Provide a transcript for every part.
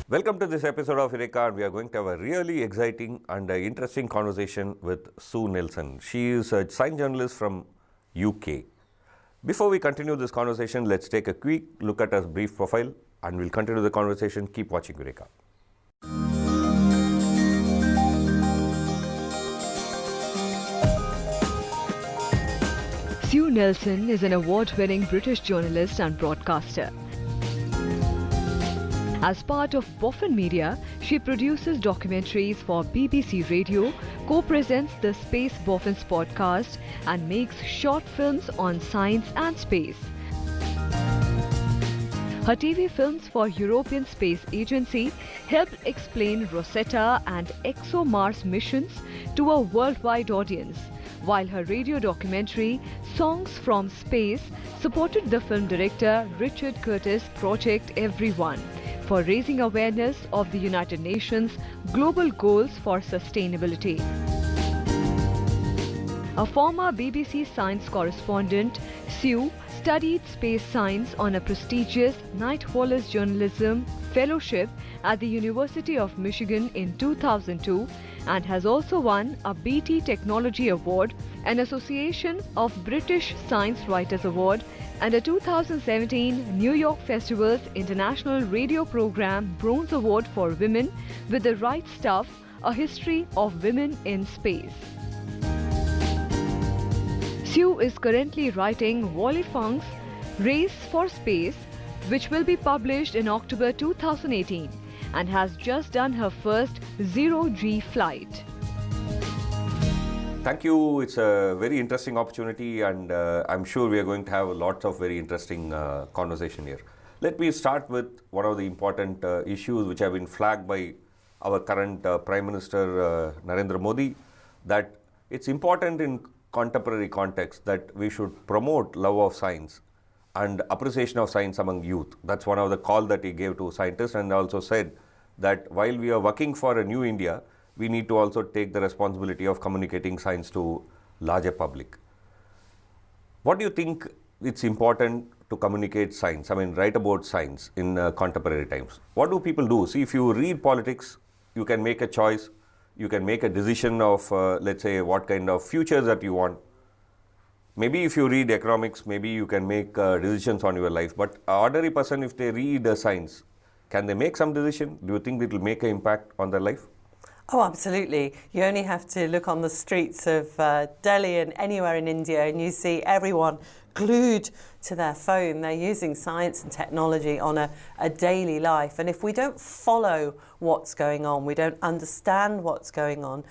Welcome to this episode of Eureka. We are going to have a really exciting and interesting conversation with Sue Nelson. She is a science journalist from UK. Before we continue this conversation, let's take a quick look at her brief profile and we'll continue the conversation. Keep watching Eureka. Sue Nelson is an award-winning British journalist and broadcaster. As part of Boffin Media, she produces documentaries for BBC Radio, co-presents the Space Boffins podcast, and makes short films on science and space. Her TV films for European Space Agency helped explain Rosetta and ExoMars missions to a worldwide audience, while her radio documentary, Songs from Space, supported the film director Richard Curtis' Project Everyone for raising awareness of the United Nations global goals for sustainability. A former BBC science correspondent, Sue studied space science on a prestigious Knight Wallace Journalism Fellowship at the University of Michigan in 2002 and has also won a BT Technology Award, an Association of British Science Writers Award, and a 2017 New York Festival's International Radio Program Bronze Award for Women with The Right Stuff, A History of Women in Space. Sue is currently writing Wally Funk's Race for Space, which will be published in October 2018, and has just done her first zero-G flight. Thank you. It's a very interesting opportunity and I'm sure we are going to have lots of very interesting conversation here. Let me start with one of the important issues which have been flagged by our current Prime Minister Narendra Modi, that it's important in contemporary context that we should promote love of science and appreciation of science among youth. That's one of the call that he gave to scientists, and also said that while we are working for a new India, we need to also take the responsibility of communicating science to larger public. What do you think it's important to communicate science? I mean, write about science in contemporary times. What do people do? See, if you read politics, you can make a choice. You can make a decision of, let's say, what kind of future that you want. Maybe if you read economics, maybe you can make decisions on your life. But an ordinary person, if they read science, can they make some decision? Do you think it will make an impact on their life? Oh, absolutely. You only have to look on the streets of Delhi and anywhere in India and you see everyone glued to their phone. They're using science and technology on a daily life. And if we don't follow what's going on, we don't understand what's going on,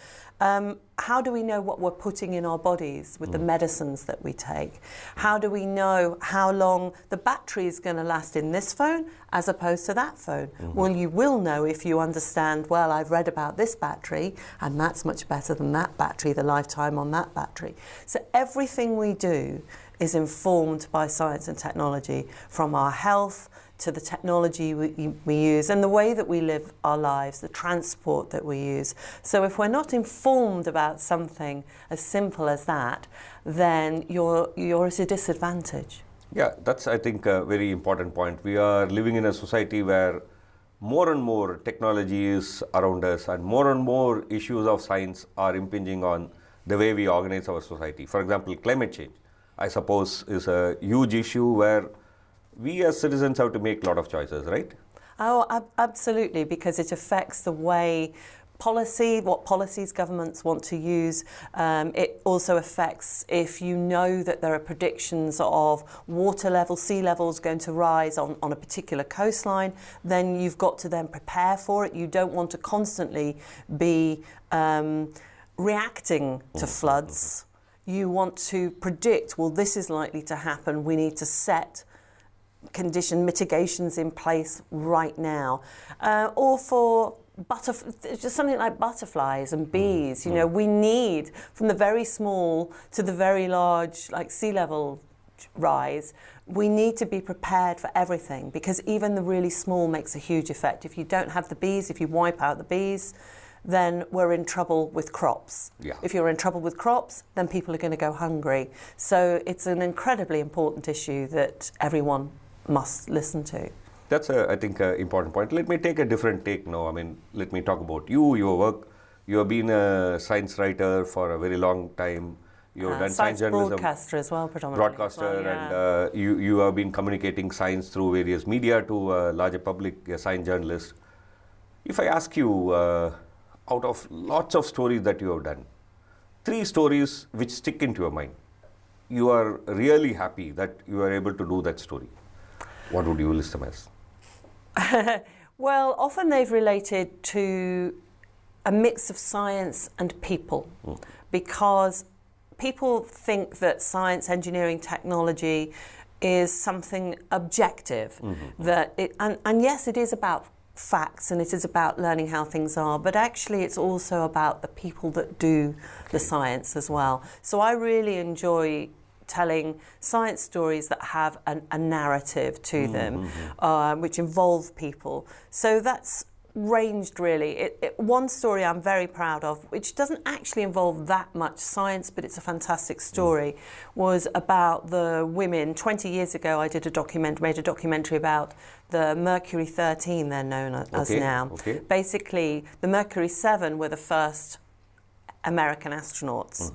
how do we know what we're putting in our bodies with the medicines that we take? How do we know how long the battery is going to last in this phone as opposed to that phone? Well, you will know if you understand, well, I've read about this battery and that's much better than that battery, the lifetime on that battery. So everything we do is informed by science and technology, from our health to the technology we use and the way that we live our lives, the transport that we use. So if we're not informed about something as simple as that, then you're at a disadvantage. Yeah, that's, I think, a very important point. We are living in a society where more and more technology is around us and more issues of science are impinging on the way we organize our society. For example, climate change, I suppose, is a huge issue where we as citizens have to make a lot of choices, right? Oh, absolutely, because it affects the way what policies governments want to use. It also affects if you know that there are predictions of water level, sea levels going to rise on a particular coastline, then you've got to then prepare for it. You don't want to constantly be reacting to floods. You want to predict, well, this is likely to happen. We need to set mitigations in place right now. Or for just something like butterflies and bees, you know, we need, from the very small to the very large, like sea level rise, we need to be prepared for everything, because even the really small makes a huge effect. If you don't have the bees, if you wipe out the bees, then we're in trouble with crops. Yeah. If you're in trouble with crops, then people are going to go hungry. So it's an incredibly important issue that everyone must listen to. That's, I think, an important point. Let me take a different take now. I mean, let me talk about you, your work. You have been a science writer for a very long time. You have done science journalism. Broadcaster as well, predominantly. Broadcaster, yeah. and you have been communicating science through various media to a larger public, a science journalist. If I ask you, out of lots of stories that you have done, 3 stories which stick into your mind, you are really happy that you are able to do that story, what would you list them as? Well, often they've related to a mix of science and people, because people think that science, engineering, technology is something objective, that and yes, it is about facts and it is about learning how things are, but actually it's also about the people that do the science as well. So I really enjoy telling science stories that have a narrative to them, which involve people. So that's ranged really. One story I'm very proud of, which doesn't actually involve that much science, but it's a fantastic story, was about the women. 20 years ago I made a documentary about the Mercury 13, they're known as now. Basically, the Mercury 7 were the first American astronauts.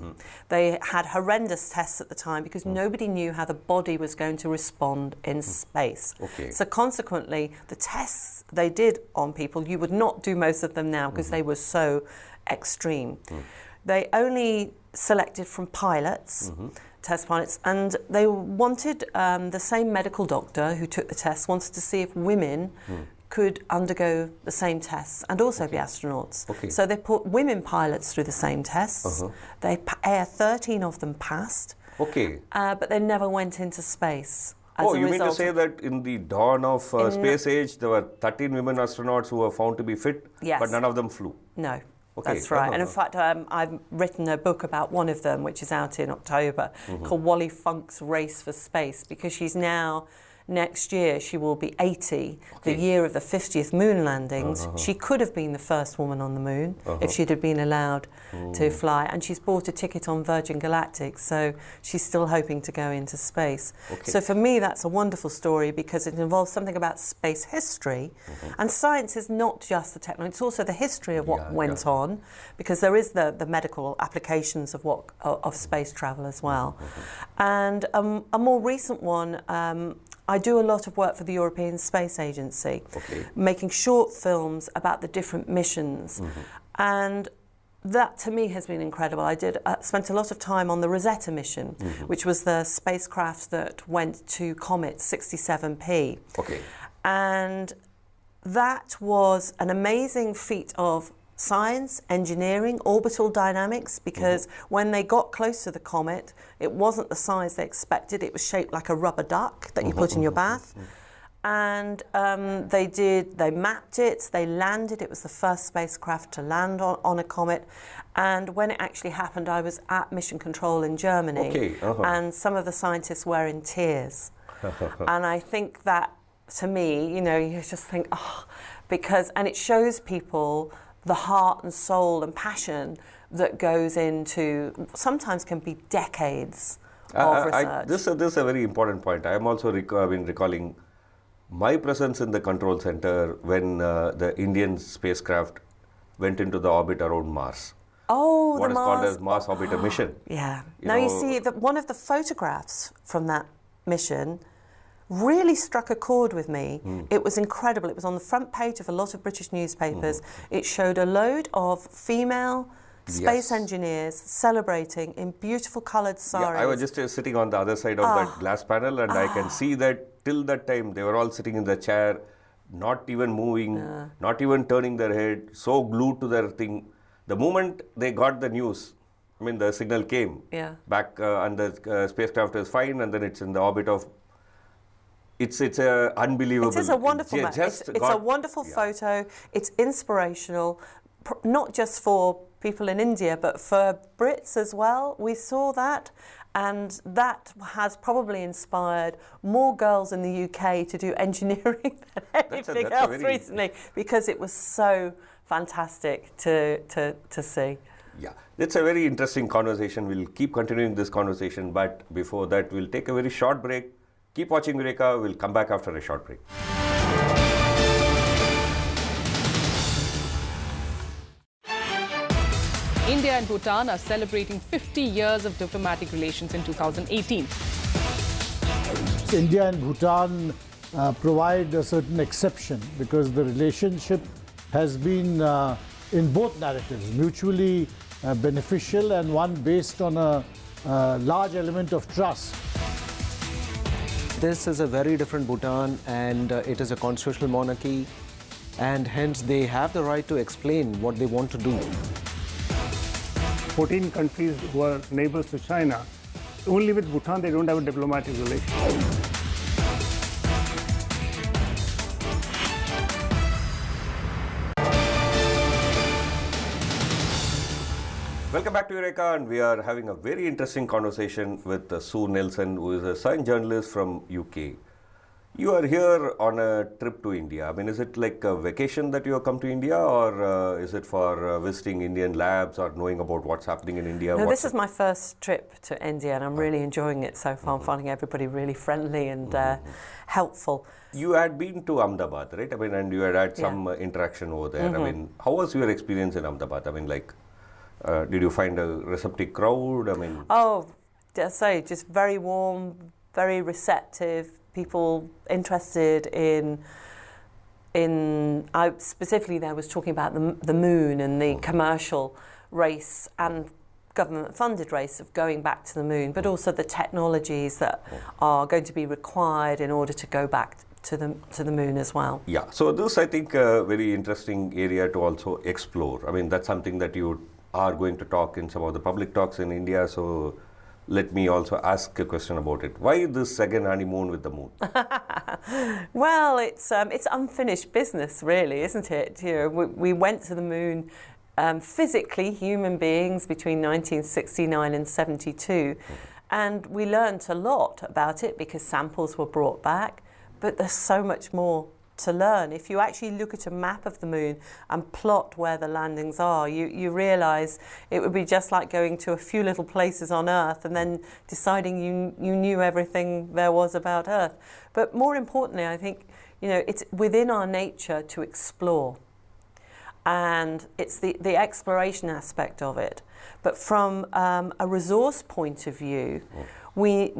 They had horrendous tests at the time because nobody knew how the body was going to respond in space. So consequently, the tests they did on people, you would not do most of them now because they were so extreme. They only selected from pilots, test pilots, and they wanted, the same medical doctor who took the test wanted to see if women could undergo the same tests and also be astronauts. So they put women pilots through the same tests. 13 of them passed, but they never went into space. You mean to say that in the dawn of space age, there were 13 women astronauts who were found to be fit, but none of them flew? No. That's right. And in fact, I've written a book about one of them, which is out in October, called Wally Funk's Race for Space, because she's now, next year, she will be 80, the year of the 50th moon landings. She could have been the first woman on the moon if she'd have been allowed to fly. And she's bought a ticket on Virgin Galactic, so she's still hoping to go into space. So for me, that's a wonderful story because it involves something about space history. And science is not just the technology, it's also the history of what went on, because there is the medical applications of space travel as well. And a more recent one, I do a lot of work for the European Space Agency, making short films about the different missions. And that to me has been incredible. I spent a lot of time on the Rosetta mission, which was the spacecraft that went to Comet 67P. And that was an amazing feat of science, engineering, orbital dynamics, because when they got close to the comet, it wasn't the size they expected. It was shaped like a rubber duck that you put in your bath. And they mapped it, they landed. It was the first spacecraft to land on a comet. And when it actually happened, I was at Mission Control in Germany, and some of the scientists were in tears. And I think that, to me, you just think, and it shows people the heart and soul and passion that goes into, sometimes can be decades of research. This is a very important point. I am also recalling my presence in the control center when the Indian spacecraft went into the orbit around Mars. What is called as Mars Orbiter mission. You see, one of the photographs from that mission really struck a chord with me. It was incredible. It was on the front page of a lot of British newspapers. It showed a load of female space engineers celebrating in beautiful coloured saris. I was just sitting on the other side of that glass panel, and I can see that till that time they were all sitting in the chair, not even moving, not even turning their head, so glued to their thing. The moment they got the news, the signal came back, and the spacecraft is fine, and then it's in the orbit of. It's unbelievable. It is a wonderful it's a wonderful photo. It's inspirational, not just for people in India, but for Brits as well. We saw that, and that has probably inspired more girls in the UK to do engineering than anything else recently, because it was so fantastic to see. It's a very interesting conversation. We'll keep continuing this conversation, but before that, we'll take a very short break. Keep watching Eureka. We'll come back after a short break. India and Bhutan are celebrating 50 years of diplomatic relations in 2018. India and Bhutan provide a certain exception because the relationship has been, in both narratives, mutually beneficial and one based on a large element of trust. This is a very different Bhutan, and it is a constitutional monarchy, and hence they have the right to explain what they want to do. 14 countries who are neighbors to China. Only with Bhutan they don't have a diplomatic relation. Welcome back to Eureka, and we are having a very interesting conversation with Sue Nelson, who is a science journalist from UK. You are here on a trip to India. I mean, is it like a vacation that you have come to India, or is it for visiting Indian labs or knowing about what's happening in India? No, this is my first trip to India, and I'm really enjoying it so far. I'm finding everybody really friendly and helpful. You had been to Ahmedabad, right? I mean, and you had some interaction over there. I mean, how was your experience in Ahmedabad? I mean, like, did you find a receptive crowd? I mean, just very warm, very receptive. People interested in I specifically there was talking about the moon and the commercial race and government-funded race of going back to the moon, but also the technologies that are going to be required in order to go back to the moon as well. Yeah, so this I think a very interesting area to also explore. I mean, that's something that you are going to talk in some of the public talks in India, so let me also ask a question about it. Why this second honeymoon with the moon? Well, it's unfinished business, really, isn't it? You know, we went to the moon physically, human beings, between 1969 and 72, and we learnt a lot about it because samples were brought back. But there's so much more to learn. If you actually look at a map of the moon and plot where the landings are, you realise it would be just like going to a few little places on Earth and then deciding you knew everything there was about Earth. But more importantly, I think, you know, it's within our nature to explore. And it's the exploration aspect of it. But from a resource point of view, we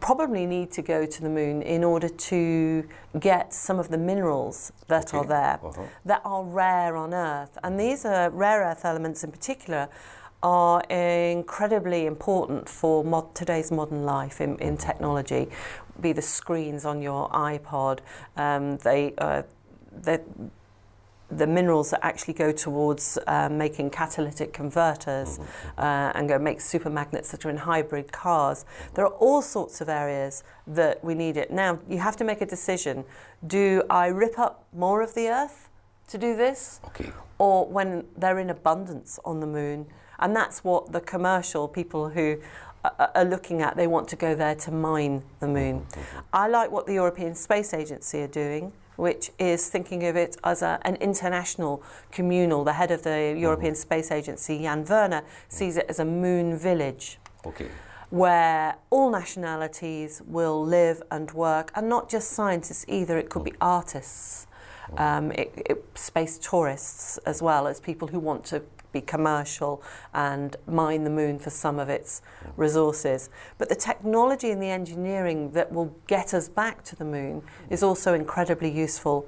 probably need to go to the moon in order to get some of the minerals that are there, that are rare on Earth. And these are rare earth elements in particular are incredibly important for today's modern life in technology, be the screens on your iPod, the minerals that actually go towards making catalytic converters and go make supermagnets that are in hybrid cars. There are all sorts of areas that we need it. Now, you have to make a decision. Do I rip up more of the Earth to do this? Or when they're in abundance on the moon? And that's what the commercial people who are looking at. They want to go there to mine the moon. I like what the European Space Agency are doing, which is thinking of it as an international communal. The head of the European Space Agency, Jan Werner, sees it as a moon village, where all nationalities will live and work, and not just scientists either. It could be artists, space tourists, as well as people who want to be commercial and mine the moon for some of its resources. But the technology and the engineering that will get us back to the moon is also incredibly useful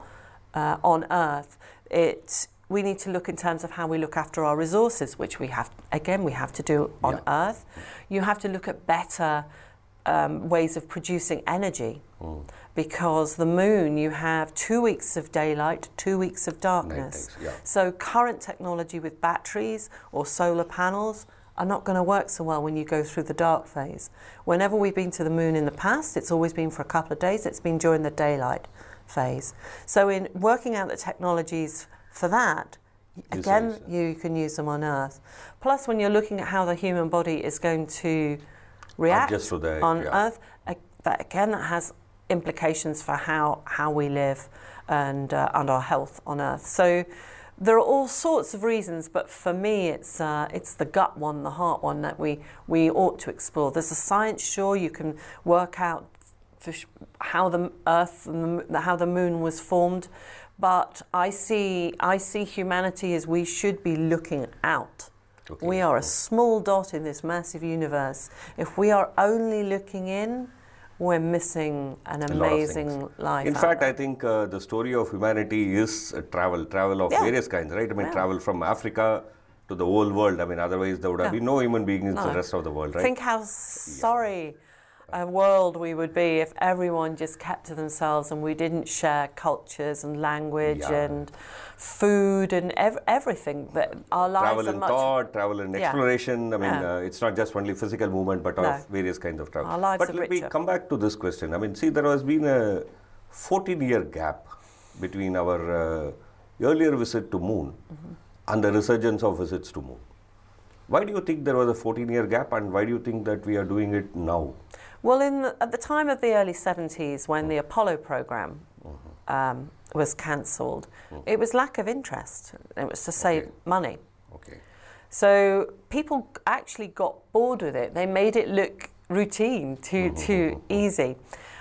on Earth. We need to look in terms of how we look after our resources, which we have to do on Earth. You have to look at better ways of producing energy, because the moon, you have 2 weeks of daylight, 2 weeks of darkness. So current technology with batteries or solar panels are not going to work so well when you go through the dark phase. Whenever we've been to the moon in the past, it's always been for a couple of days. It's been during the daylight phase. So in working out the technologies for that, again, you can use them on Earth. Plus, when you're looking at how the human body is going to react on Earth, that has implications for how we live and our health on Earth. So there are all sorts of reasons, but for me it's the gut one, the heart one, that we ought to explore. There's a science, sure, you can work out how the Earth and how the Moon was formed, but I see humanity as we should be looking out. Okay. We are a small dot in this massive universe. If we are only looking in, we're missing an amazing life. In out fact, there. I think the story of humanity is travel of Yeah. various kinds, right? I mean, Yeah. travel from Africa to the whole world. I mean, otherwise there would have been no human beings in the rest of the world, right? Think how sorry a world we would be if everyone just kept to themselves and we didn't share cultures and language and food and everything. That our lives Travel are in much. thought, travel in exploration. I mean, it's not just only physical movement, but of various kinds of travel. Our lives but are let me richer. come back to this question. I mean, see, there has been a 14-year gap between our earlier visit to Moon and the resurgence of visits to Moon. Why do you think there was a 14-year gap, and why do you think that we are doing it now? Well, at the time of the early 70s, when the Apollo program was cancelled, it was lack of interest. It was to save money. Okay. So people actually got bored with it. They made it look routine, too easy.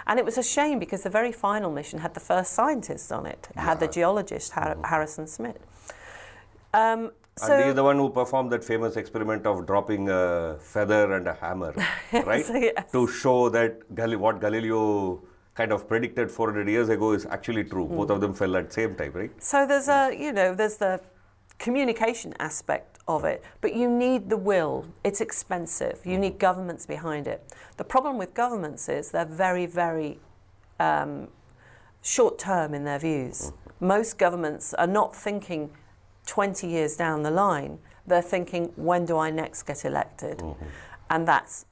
And it was a shame because the very final mission had the first scientist on it. It had the geologist, Harrison Smith. And he is the one who performed that famous experiment of dropping a feather and a hammer, right? Yes. To show that what Galileo kind of predicted 400 years ago is actually true. Both of them fell at the same time, right? So there's there's the communication aspect of it, but you need the will. It's expensive. You need governments behind it. The problem with governments is they're very, very short term in their views. Most governments are not thinking 20 years down the line. They're thinking, when do I next get elected? And that's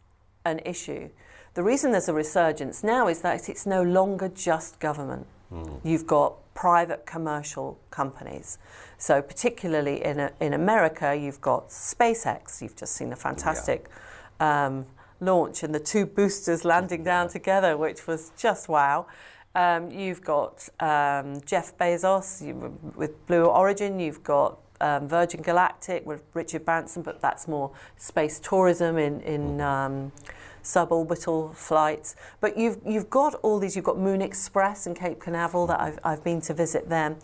an issue. The reason there's a resurgence now is that it's no longer just government. You've got private commercial companies. So particularly in America, you've got SpaceX. You've just seen a fantastic launch and the two boosters landing down together, which was just wow. You've got Jeff Bezos with Blue Origin. You've got Virgin Galactic with Richard Branson, but that's more space tourism in suborbital flights. But you've got all these. You've got Moon Express in Cape Canaveral that I've been to visit them,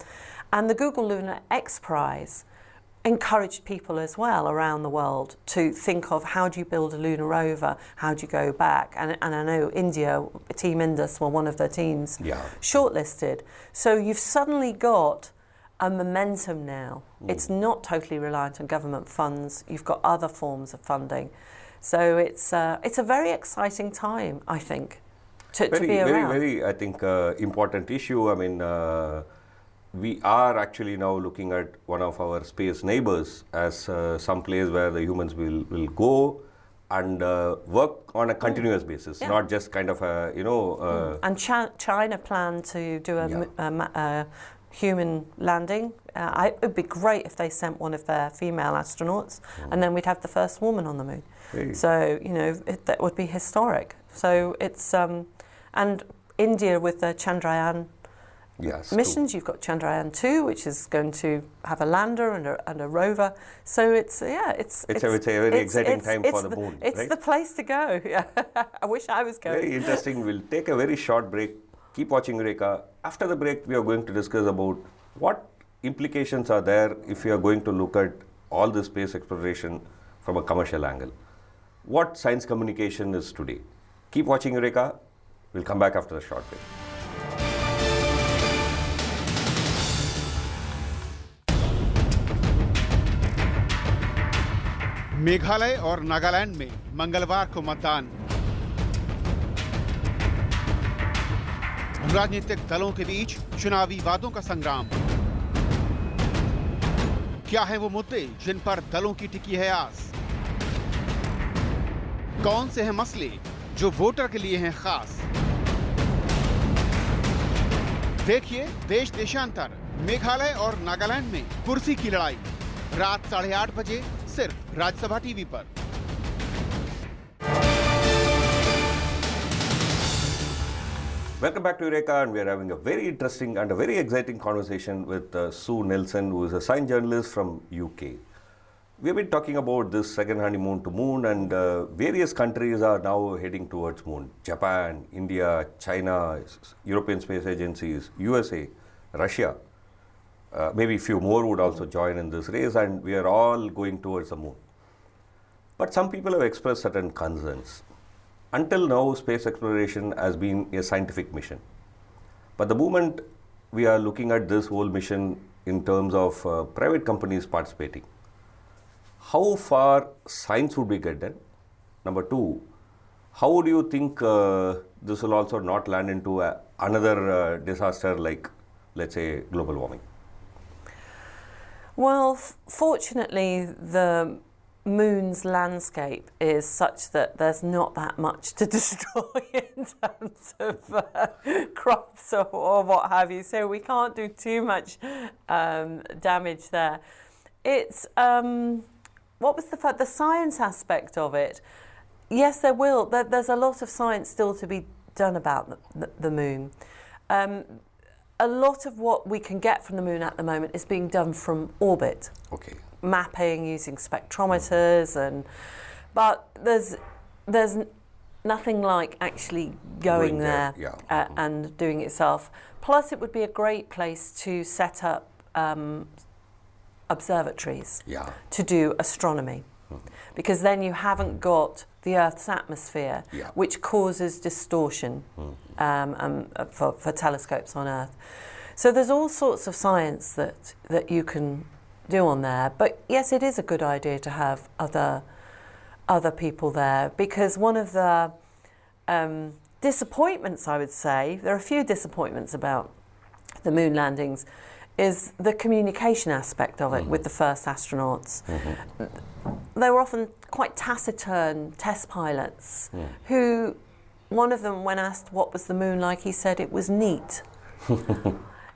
and the Google Lunar X Prize encouraged people as well around the world to think of how do you build a lunar rover, how do you go back, and I know India, Team Indus were one of their teams shortlisted. So you've suddenly got a momentum now. It's not totally reliant on government funds. You've got other forms of funding. So it's a very exciting time, I think, to be around. Very, I think, important issue. I mean, we are actually now looking at one of our space neighbors as some place where the humans will go and work on a continuous basis, not just kind of a, And China plan to do a human landing. It would be great if they sent one of their female astronauts, and then we'd have the first woman on the moon. Hey. So, that would be historic. So it's, and India with the Chandrayaan missions, you've got Chandrayaan 2, which is going to have a lander and a rover. So it's a very exciting time for the moon. It's right? the place to go. I wish I was going. Very interesting. We'll take a very short break. Keep watching Eureka. After the break, we are going to discuss about what implications are there if you are going to look at all the space exploration from a commercial angle. What science communication is today. Keep watching Eureka. We'll come back after the short break. Meghalaya और नागालैंड में मंगलवार को मतदान। राजनीतिक दलों के बीच चुनावी वादों का संग्राम। क्या हैं वो मुद्दे जिन पर दलों की टिकी है आस? कौन से हैं मसले जो वोटर के लिए हैं खास? देखिए देश देशांतर, मेघालय और नागालैंड में कुर्सी की लड़ाई, रात 8:30 बजे सिर्फ राज्यसभा टीवी पर। Welcome back to Eureka, and we are having a very interesting and a very exciting conversation with Sue Nelson, who is a science journalist from UK. we've been talking about this second honeymoon to moon, and various countries are now heading towards moon. Japan, India, China, European Space Agencies, USA, Russia. Maybe a few more would also join in this race, and we are all going towards the moon. But some people have expressed certain concerns. Until now, space exploration has been a scientific mission. But the moment we are looking at this whole mission in terms of private companies participating, how far science would be get done? Number two, how do you think this will also not land into another disaster like, let's say, global warming? Well, fortunately, the moon's landscape is such that there's not that much to destroy in terms of crops or what have you. So we can't do too much damage there. It's what was the science aspect of it? Yes, there will. There's a lot of science still to be done about the moon. A lot of what we can get from the moon at the moment is being done from orbit. Okay. Mapping using spectrometers, but there's nothing like actually going there, and doing it yourself. Plus, it would be a great place to set up observatories to do astronomy, because then you haven't got the Earth's atmosphere, which causes distortion for telescopes on Earth. So there's all sorts of science that you can do on there. But yes, it is a good idea to have other people there, because one of the disappointments, I would say, there are a few disappointments about the moon landings, is the communication aspect of it with the first astronauts. They were often quite taciturn test pilots who, one of them, when asked what was the moon like, he said it was neat.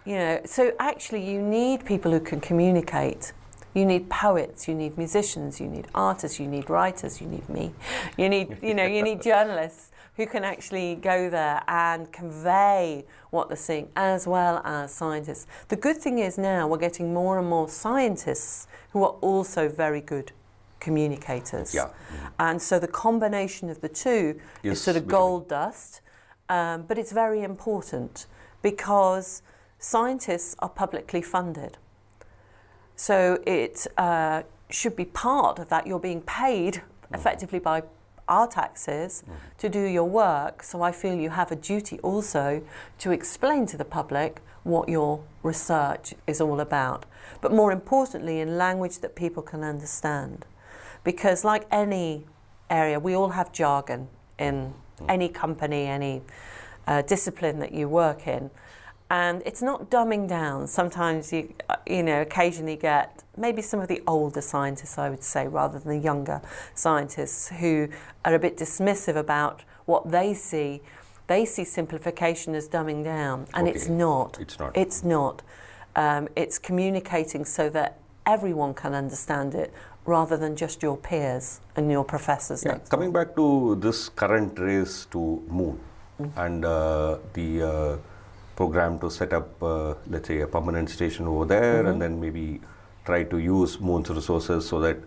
You know, so actually you need people who can communicate. You need poets, you need musicians, you need artists, you need writers, you need me. You need, you need journalists who can actually go there and convey what they're seeing, as well as scientists. The good thing is now we're getting more and more scientists who are also very good communicators. And so the combination of the two is sort of gold dust, but it's very important because scientists are publicly funded. So it should be part of that. You're being paid effectively by our taxes to do your work. So I feel you have a duty also to explain to the public what your research is all about. But more importantly, in language that people can understand. Because like any area, we all have jargon in any company, any discipline that you work in. And it's not dumbing down. Sometimes you occasionally get maybe some of the older scientists, I would say, rather than the younger scientists who are a bit dismissive about what they see. They see simplification as dumbing down, and it's not. It's not. It's not. It's communicating so that everyone can understand it, rather than just your peers and your professors. Coming back to this current race to moon and the program to set up, let's say, a permanent station over there, and then maybe try to use moon's resources so that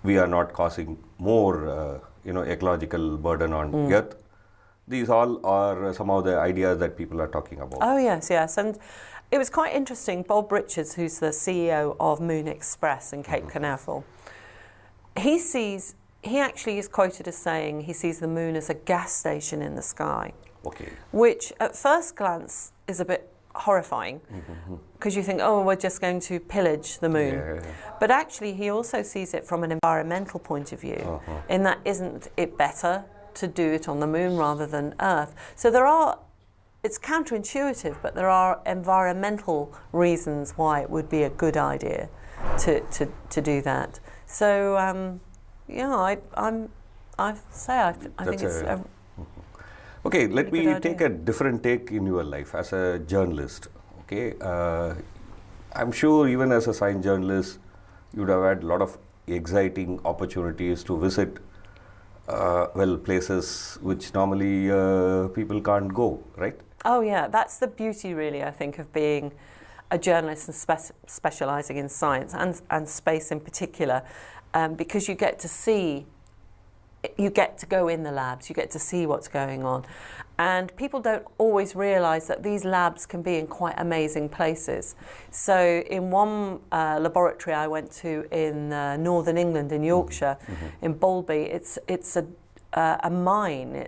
we are not causing more, ecological burden on Earth. These all are some of the ideas that people are talking about. Oh yes, and it was quite interesting. Bob Richards, who's the CEO of Moon Express in Cape Canaveral, he actually is quoted as saying he sees the moon as a gas station in the sky. Which at first glance is a bit horrifying, because you think, oh, we're just going to pillage the moon. But actually he also sees it from an environmental point of view, in that isn't it better to do it on the moon rather than Earth? So it's counterintuitive, but there are environmental reasons why it would be a good idea to do that. So I think it's Okay, let me take a different take in your life as a journalist. Okay, I'm sure even as a science journalist, you would have had a lot of exciting opportunities to visit places which normally people can't go, right? Oh yeah, that's the beauty really, I think, of being a journalist and specialising in science and space in particular. because you get to go in the labs, you get to see what's going on. And people don't always realise that these labs can be in quite amazing places. So in one laboratory I went to in northern England, in Yorkshire, in Bolby, it's a mine.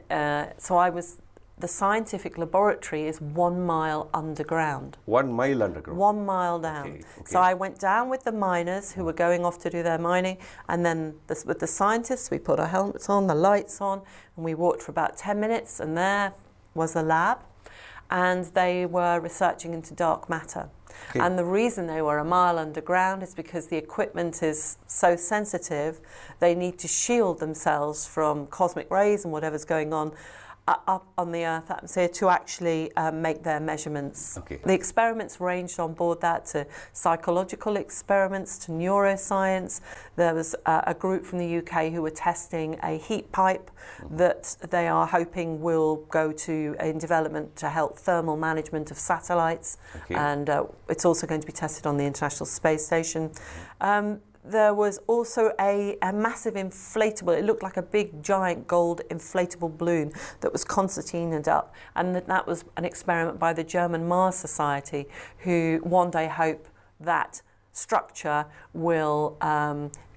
The scientific laboratory is 1 mile underground. 1 mile underground? 1 mile down. Okay. So I went down with the miners who were going off to do their mining, and then with the scientists, we put our helmets on, the lights on, and we walked for about 10 minutes, and there was the lab, and they were researching into dark matter. Okay. And the reason they were 1 mile underground is because the equipment is so sensitive, they need to shield themselves from cosmic rays and whatever's going on up on the Earth atmosphere to actually make their measurements. Okay. The experiments ranged on board that to psychological experiments, to neuroscience. There was a group from the UK who were testing a heat pipe that they are hoping will go to in development to help thermal management of satellites. Okay. And it's also going to be tested on the International Space Station. There was also a massive inflatable, it looked like a big giant gold inflatable balloon that was concertinaed up, and that was an experiment by the German Mars Society, who one day hope that structure will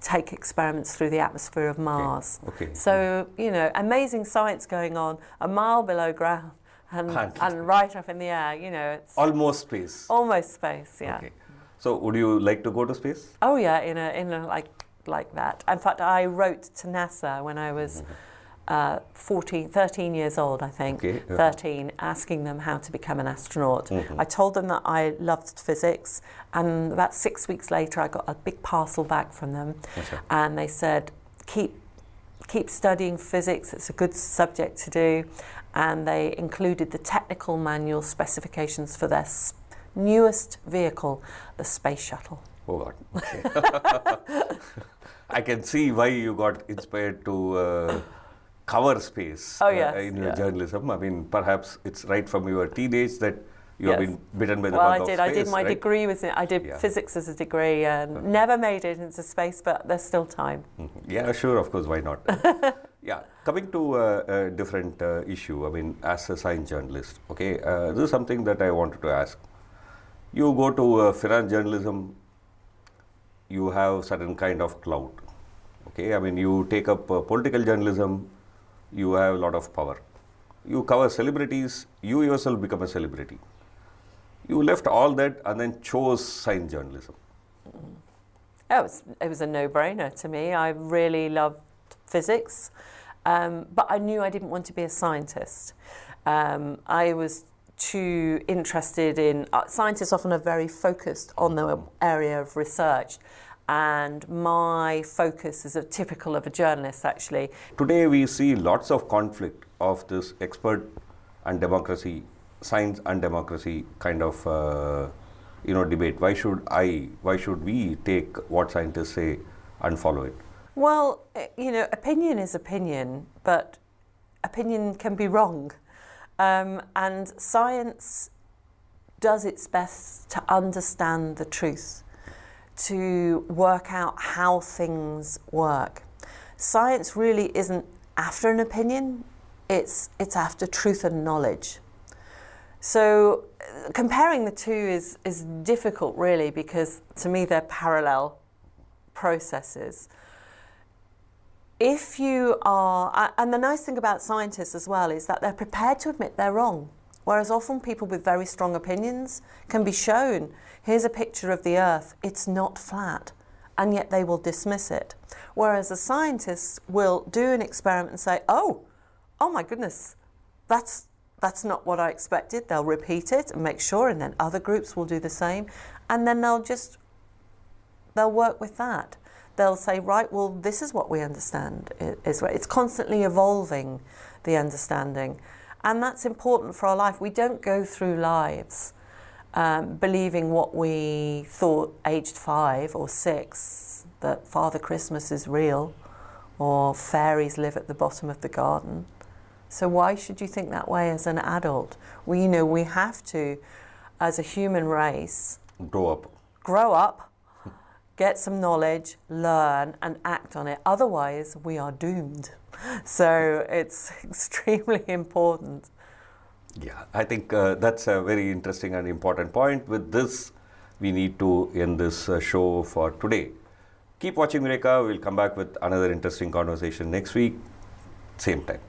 take experiments through the atmosphere of Mars. Okay. So, you know, amazing science going on 1 mile below ground and right up in the air, you know. It's Almost space. almost space, yeah. Okay. So would you like to go to space? Oh yeah, in a like that. In fact, I wrote to NASA when I was 13 years old, I think, Okay, yeah. 13, asking them how to become an astronaut. I told them that I loved physics, and about 6 weeks later I got a big parcel back from them, and they said, keep studying physics, it's a good subject to do, and they included the technical manual specifications for their newest vehicle, the space shuttle. Oh God. Okay. I can see why you got inspired to cover space in your journalism. I mean, perhaps it's right from your teenage that you have been bitten by the bug of space. I did my right? degree with it. I did physics as a degree, and never made it into space, but there's still time. Yeah, sure, of course, why not? Yeah, coming to a different issue, I mean, as a science journalist, okay, this is something that I wanted to ask. You go to finance journalism, you have certain kind of clout, okay? I mean, you take up political journalism, you have a lot of power. You cover celebrities, you yourself become a celebrity. You left all that and then chose science journalism. It was a no-brainer to me. I really loved physics, but I knew I didn't want to be a scientist. I was too interested in... scientists often are very focused on their area of research, and my focus is typical of a journalist, actually. Today we see lots of conflict of this expert and democracy, science and democracy kind of debate. Why should we take what scientists say and follow it? Well, opinion is opinion, but opinion can be wrong. And science does its best to understand the truth, to work out how things work. Science really isn't after an opinion, it's after truth and knowledge. So comparing the two is difficult, really, because to me they're parallel processes. If you are, and the nice thing about scientists as well is that they're prepared to admit they're wrong, whereas often people with very strong opinions can be shown, here's a picture of the Earth, it's not flat, and yet they will dismiss it. Whereas a scientist will do an experiment and say, oh my goodness, that's not what I expected. They'll repeat it and make sure, and then other groups will do the same, and then they'll work with that. They'll say, right, well, this is what we understand is right. It's constantly evolving, the understanding. And that's important for our life. We don't go through lives believing what we thought aged 5 or 6, that Father Christmas is real, or fairies live at the bottom of the garden. So why should you think that way as an adult? We have to, as a human race, grow up, get some knowledge, learn, and act on it. Otherwise, we are doomed. So it's extremely important. Yeah, I think that's a very interesting and important point. With this, we need to end this show for today. Keep watching Eureka. We'll come back with another interesting conversation next week, same time.